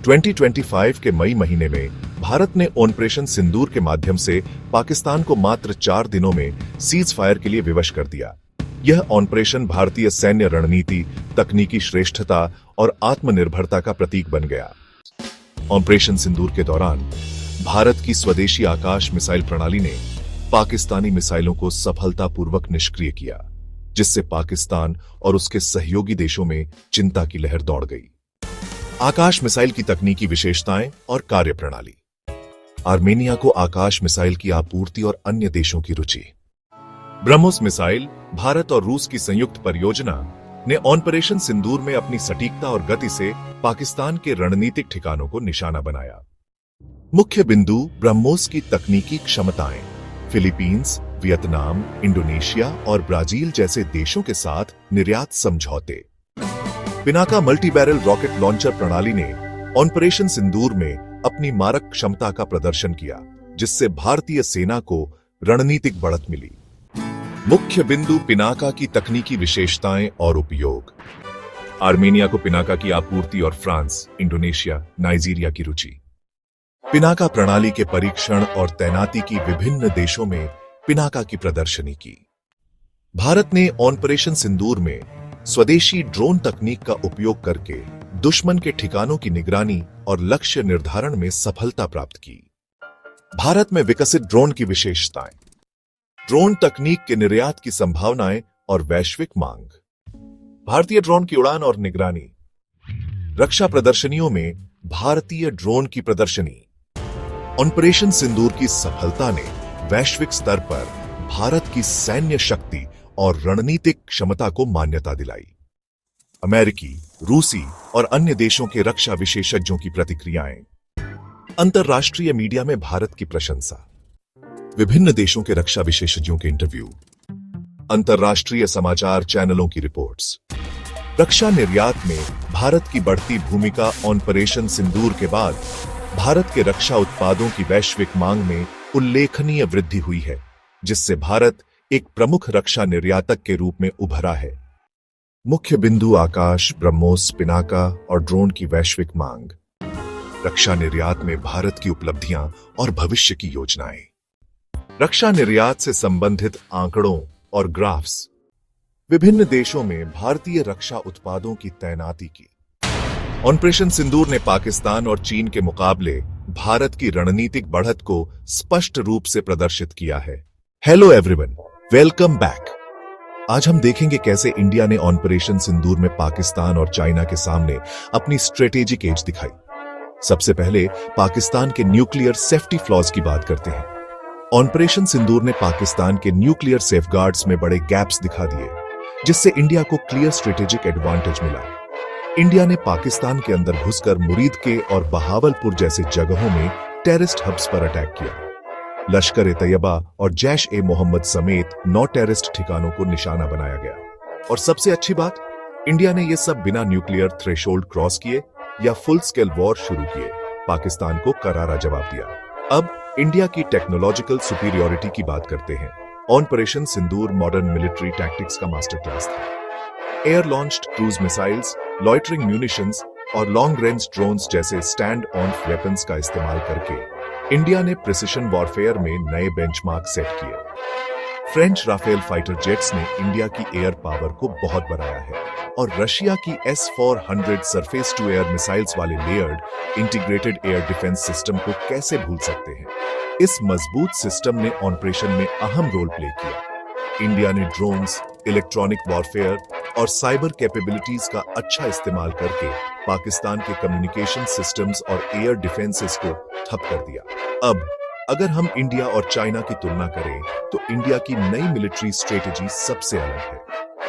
2025 के मई महीने में भारत ने ऑपरेशन सिंदूर के माध्यम से पाकिस्तान को मात्र 4 दिनों में सीज फायर के लिए विवश कर दिया। यह ऑपरेशन भारतीय सैन्य रणनीति, तकनीकी श्रेष्ठता और आत्मनिर्भरता का प्रतीक बन गया। ऑपरेशन सिंदूर के दौरान भारत की स्वदेशी आकाश मिसाइल प्रणाली ने पाकिस्तानी मिसाइलों को सफलतापूर्वक निष्क्रिय किया, जिससे पाकिस्तान और उसके सहयोगी देशों में चिंता की लहर दौड़ गई। आकाश मिसाइल की तकनीकी विशेषताएं और कार्यप्रणाली। आर्मेनिया को आकाश मिसाइल की आपूर्ति और अन्य देशों की रुचि। ब्रह्मोस मिसाइल भारत और रूस की संयुक्त परियोजना ने ऑपरेशन सिंदूर में अपनी सटीकता और गति से पाकिस्तान के रणनीतिक ठिकानों को निशाना बनाया। मुख्य बिंदु ब्रह्मोस की तकनीकी क्षमताएं फिलीपींस, वियतनाम, इंडोनेशिया और ब्राजील जैसे देशों के साथ निर्यात समझौते। Pinaka multi barrel rocket launcher प्रणाली ने ऑपरेशन सिंदूर में अपनी मारक क्षमता का प्रदर्शन किया, जिससे भारतीय सेना को रणनीतिक बढ़त मिली। मुख्य बिंदु पिनाका की तकनीकी विशेषताएं और उपयोग। आर्मेनिया को पिनाका की आपूर्ति और फ्रांस, इंडोनेशिया, नाइजीरिया की रुचि। पिनाका प्रणाली के परीक्षण और तैनाती की विभिन्न देशों में पिनाका की प्रदर्शनी की। भारत ने ऑपरेशन सिंदूर में स्वदेशी ड्रोन तकनीक का उपयोग करके दुश्मन के ठिकानों की निगरानी और लक्ष्य निर्धारण में सफलता प्राप्त की। भारत में विकसित ड्रोन की विशेषताएं। ड्रोन तकनीक के निर्यात की संभावनाएं और वैश्विक मांग। भारतीय ड्रोन की उड़ान और निगरानी। रक्षा प्रदर्शनियों में भारतीय ड्रोन की प्रदर्शनी। ऑपरेशन सिंदूर की सफलता ने वैश्विक स्तर पर भारत की सैन्य शक्ति और रणनीतिक क्षमता को मान्यता दिलाई। अमेरिकी, रूसी और अन्य देशों के रक्षा विशेषज्ञों की प्रतिक्रियाएं। अंतर्राष्ट्रीय मीडिया में भारत की प्रशंसा। विभिन्न देशों के रक्षा विशेषज्ञों के इंटरव्यू। अंतर्राष्ट्रीय समाचार चैनलों की रिपोर्ट्स। रक्षा निर्यात में भारत की बढ़ती भूमिका। ऑपरेशन सिंदूर के बाद भारत के रक्षा उत्पादों की वैश्विक मांग में उल्लेखनीय वृद्धि हुई है, जिससे भारत एक प्रमुख रक्षा निर्यातक के रूप में उभरा है। मुख्य बिंदु आकाश, ब्रह्मोस, पिनाका और ड्रोन की वैश्विक मांग। रक्षा निर्यात में भारत की उपलब्धियां और भविष्य की योजनाएं। रक्षा निर्यात से संबंधित आंकड़ों और ग्राफ्स। विभिन्न देशों में भारतीय रक्षा उत्पादों की तैनाती की। ऑपरेशन सिंदूर ने पाकिस्तान और चीन के मुकाबले भारत की रणनीतिक बढ़त को स्पष्ट रूप से प्रदर्शित किया है। Hello everyone, welcome back. आज हम देखेंगे कैसे इंडिया ने ऑपरेशन सिंदूर में पाकिस्तान और चाइना के सामने अपनी स्ट्रेटेजिक एज दिखाई। सबसे पहले पाकिस्तान के न्यूक्लियर सेफ्टी फ्लॉज की बात करते हैं। ऑपरेशन सिंदूर ने पाकिस्तान के न्यूक्लियर सेफगार्ड्स में बड़े गैप्स दिखा दिए, जिससे इंडिया को क्लियर स्ट्रेटेजिक एडवांटेज मिला। इंडिया ने पाकिस्तान के अंदर घुसकर मुरीद के और बहावलपुर जैसे जगहों में टेररिस्ट हब्स पर अटैक किया। लश्कर-ए-तैयबा और जैश-ए-मोहम्मद समेत 9 टेररिस्ट ठिकानों को निशाना बनाया गया। और सबसे अच्छी बात, इंडिया ने यह सब बिना न्यूक्लियर थ्रेशोल्ड क्रॉस किए या फुल स्केल वॉर शुरू किए पाकिस्तान को करारा जवाब दिया। अब इंडिया की टेक्नोलॉजिकल सुपीरियोरिटी की बात करते हैं। Operation Sindoor modern military tactics का मास्टर क्लास था। Air launched cruise missiles, loitering munitions और लॉन्ग रेंज ड्रोन्स जैसे स्टैंड ऑन वेपन्स का इस्तेमाल करके इंडिया ने प्रिसिशन वॉरफेयर में नए बेंचमार्क सेट किए। फ्रेंच राफेल फाइटर जेट्स ने इंडिया की एयर पावर को बहुत बढ़ाया है और रशिया की S-400 surface to air missiles वाले layered integrated air defence system को कैसे भूल सकते हैं। इस मजबूत सिस्टम ने ऑपरेशन में अहम रोल प्ले किया। इंडिया ने ड्रोन्स, इलेक्ट्रॉनिक वॉरफेयर और साइबर कैपेबिलिटीज का अच्छा इस्तेमाल करके पाकिस्तान के कम्युनिकेशन सिस्टम्स और एयर डिफेंसेस को ठप कर दिया। अब अगर हम इंडिया और चाइना की तुलना करें तो इंडिया की नई मिलिट्री स्ट्रेटेजी सबसे अलग है।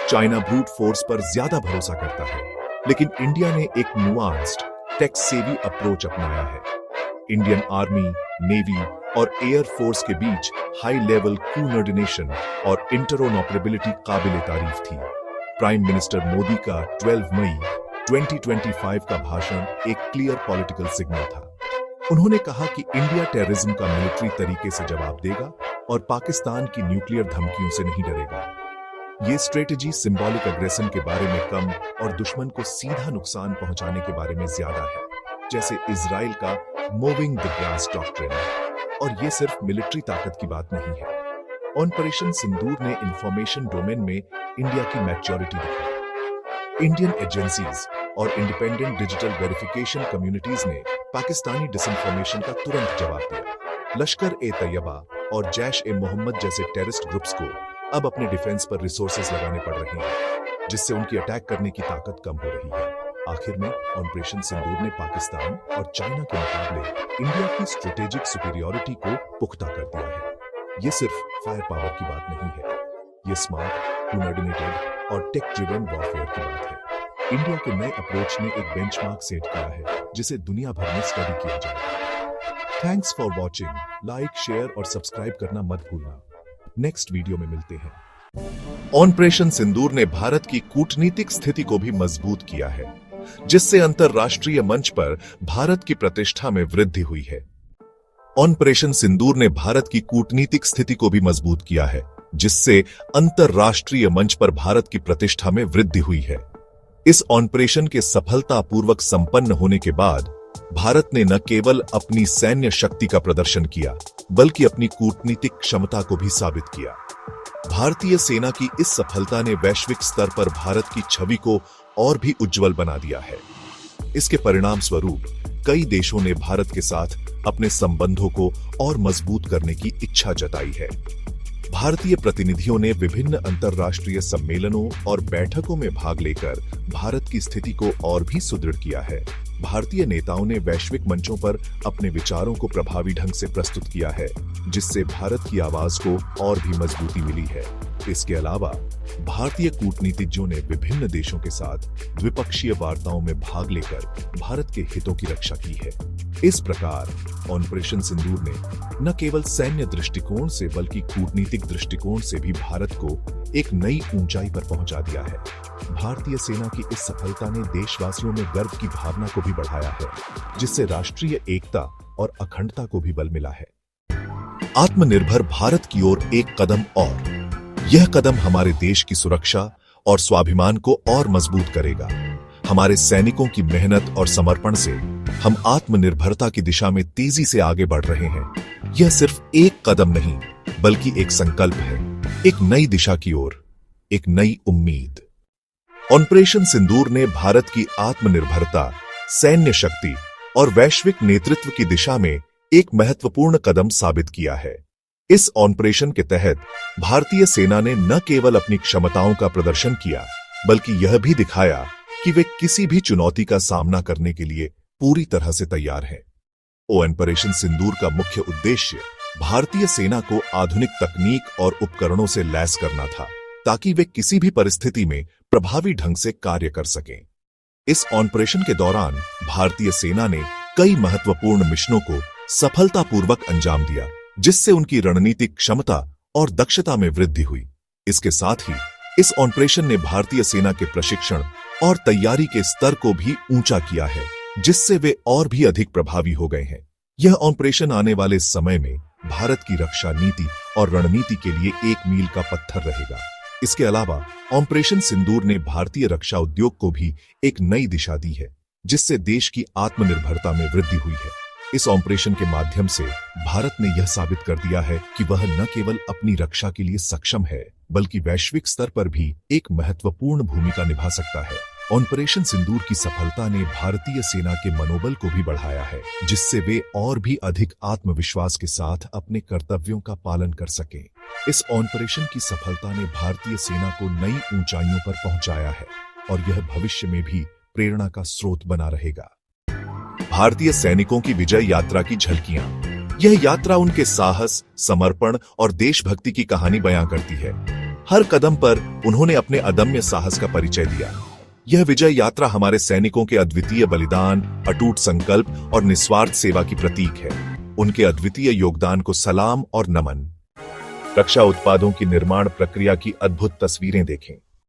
चाइना ब्रूट फोर्स पर ज्यादा भरोसा करता है, लेकिन इंडिया ने एक नुआंस्ड, टेक सेवी अप्रोच अपनाया है। इंडियन आर्मी, नेवी और एयर फोर्स के बीच हाई लेवल कोऑर्डिनेशन और इंटरऑपरेबिलिटी काबिले तारीफ थी। प्राइम मिनिस्टर मोदी का 12 मई 2025 का भाषण एक क्लियर पॉलिटिकल सिग्नल था। उन्होंने कहा कि इंडिया टेररिज्म का मिलिट्री तरीके से जवाब देगा और पाकिस्तान की न्यूक्लियर धमकियों से नहीं डरेगा। ये स्ट्रेटेजी सिंबॉलिक एग्रेशन के बारे में कम और दुश्मन को सीधा नुकसान पहुंचाने के बारे में ज्यादा है। जैसे इजराइल का मूविंग द ग्रास डॉक्ट्रिन। और ये सिर्फ मिलिट्री ताकत की बात नहीं है। ऑपरेशन सिंदूर ने इंफॉर्मेशन डोमेन में इंडिया की मैच्योरिटी दिखाई। इंडियन एजेंसीज और इंडिपेंडेंट डिजिटल वेरिफिकेशन कम्युनिटीज ने पाकिस्तानी डिसइंफॉर्मेशन का तुरंत जवाब दिया। लश्कर ए तैयबा और जैश ए मोहम्मद जैसे टेररिस्ट ग्रुप्स को अब अपने डिफेंस पर रिसोर्सेज लगाने पड़ रहे हैं, जिससे उनकी अटैक करने की ताकत कम हो रही है। आखिर में ऑपरेशन सिंदूर ने पाकिस्तान और चाइना के मुकाबले इंडिया की स्ट्रेटेजिक सुपीरियरिटी को पुख्ता कर दिया है। ये सिर्फ फायर पावर की बात नहीं है, ये स्मार्ट, कोऑर्डिनेटेड और टेक ड्रिवन वॉरफेयर की बात है। इंडिया के नए अप्रोच ने एक बेंचमार्क सेट किया है, जिसे दुनिया भर में स्टडी किया जाएगा। Thanks for watching. Like, share और सब्सक्राइब करना मत भूलना। नेक्स्ट वीडियो में मिलते हैं। ऑपरेशन सिंदूर ने भारत की कूटनीतिक स्थिति को भी मजबूत किया है, जिससे अंतरराष्ट्रीय मंच पर भारत की प्रतिष्ठा में वृद्धि हुई है। ऑपरेशन सिंदूर ने भारत की कूटनीतिक स्थिति को भी मजबूत किया है, जिससे अंतरराष्ट्रीय मंच पर भारत की प्रतिष्ठा में वृद्धि हुई है। इस ऑपरेशन के सफलतापूर्वक संपन्न होने के बाद भारत ने न केवल अपनी सैन्य शक्ति का प्रदर्शन किया, बल्कि अपनी कूटनीतिक क्षमता को भी साबित किया। भारतीय सेना की इस सफलता ने वैश्विक स्तर पर भारत की छवि को और भी उज्जवल बना दिया है। इसके परिणाम स्वरूप कई देशों ने भारत के साथ अपने संबंधों को और मजबूत करने की इच्छा जताई है। भारतीय प्रतिनिधियों ने विभिन्न अंतरराष्ट्रीय सम्मेलनों और बैठकों में भाग लेकर भारत की स्थिति को और भी सुदृढ़ किया है। भारतीय नेताओं ने वैश्विक मंचों पर अपने विचारों को प्रभावी ढंग से प्रस्तुत किया है, जिससे भारत की आवाज को और भी मजबूती मिली है। इसके अलावा भारतीय कूटनीतिज्ञों ने विभिन्न देशों के साथ द्विपक्षीय वार्ताओं में भाग लेकर भारत के हितों की रक्षा की है। इस प्रकार ऑपरेशन सिंदूर ने न केवल सैन्य दृष्टिकोण से बल्कि कूटनीतिक दृष्टिकोण से भी भारत को एक नई ऊंचाई पर पहुंचा दिया है। भारतीय सेना की इस सफलता ने देशवासियों में गर्व की भावना को भी बढ़ाया है, जिससे राष्ट्रीय एकता और अखंडता को भी बल मिला है। आत्मनिर्भर भारत की ओर एक कदम और। यह कदम हमारे देश की सुरक्षा और स्वाभिमान को और मजबूत करेगा। हमारे सैनिकों की मेहनत और समर्पण से हम आत्मनिर्भरता की दिशा में तेजी से आगे बढ़ रहे हैं। यह सिर्फ एक कदम नहीं, बल्कि एक संकल्प है, एक नई दिशा की ओर, एक नई उम्मीद। ऑपरेशन सिंदूर ने भारत की आत्मनिर्भरता, सैन्य शक्ति और वैश्विक नेतृत्व की दिशा में एक महत्वपूर्ण कदम साबित किया है। इस ऑपरेशन के तहत भारतीय सेना ने न केवल अपनी क्षमताओं का प्रदर्शन किया, बल्कि यह भी दिखाया कि वे किसी भी चुनौती का सामना करने के लिए पूरी तरह से तैयार हैं। ऑपरेशन सिंदूर का मुख्य उद्देश्य भारतीय सेना को आधुनिक तकनीक और उपकरणों से लैस करना था, ताकि वे किसी भी परिस्थिति में प्रभावी ढंग से कार्य कर सकें। इस ऑपरेशन के दौरान भारतीय सेना ने कई महत्वपूर्ण मिशनों को सफलतापूर्वक अंजाम दिया, जिससे उनकी रणनीतिक क्षमता और दक्षता में वृद्धि हुई। इसके साथ ही इस ऑपरेशन ने भारतीय सेना के प्रशिक्षण और तैयारी के स्तर को भी ऊंचा किया है, जिससे वे और भी अधिक प्रभावी हो गए हैं। यह ऑपरेशन आने वाले समय में भारत की रक्षा नीति और रणनीति के लिए एक मील का पत्थर रहेगा। इसके अलावा ऑपरेशन सिंदूर ने भारतीय रक्षा उद्योग को भी एक नई दिशा दी है, जिससे देश की आत्मनिर्भरता में वृद्धि हुई है। इस ऑपरेशन के माध्यम से भारत ने यह साबित कर दिया है कि वह न केवल अपनी रक्षा के लिए सक्षम है, बल्कि वैश्विक स्तर पर भी एक महत्वपूर्ण भूमिका निभा सकता है। ऑपरेशन सिंदूर की सफलता ने भारतीय सेना के मनोबल को भी बढ़ाया है, जिससे वे और भी अधिक आत्मविश्वास के साथ अपने कर्तव्यों का पालन कर सकें। इस ऑपरेशन की सफलता ने भारतीय सेना को नई ऊंचाइयों पर पहुंचाया है और यह भविष्य में भी प्रेरणा का स्रोत बना रहेगा। भारतीय सैनिकों की विजय यात्रा की झलकियां। यह यात्रा उनके साहस, समर्पण और देशभक्ति की कहानी बयां करती है। हर कदम पर उन्होंने अपने अदम्य साहस का परिचय दिया। यह विजय यात्रा हमारे सैनिकों के अद्वितीय बलिदान, अटूट संकल्प और निस्वार्थ सेवा की प्रतीक है। उनके अद्वितीय योगदान को सलाम और नमन। रक्षा उत्पादों की निर्माण प्रक्रिया की अद्भुत तस्वीरें देखें।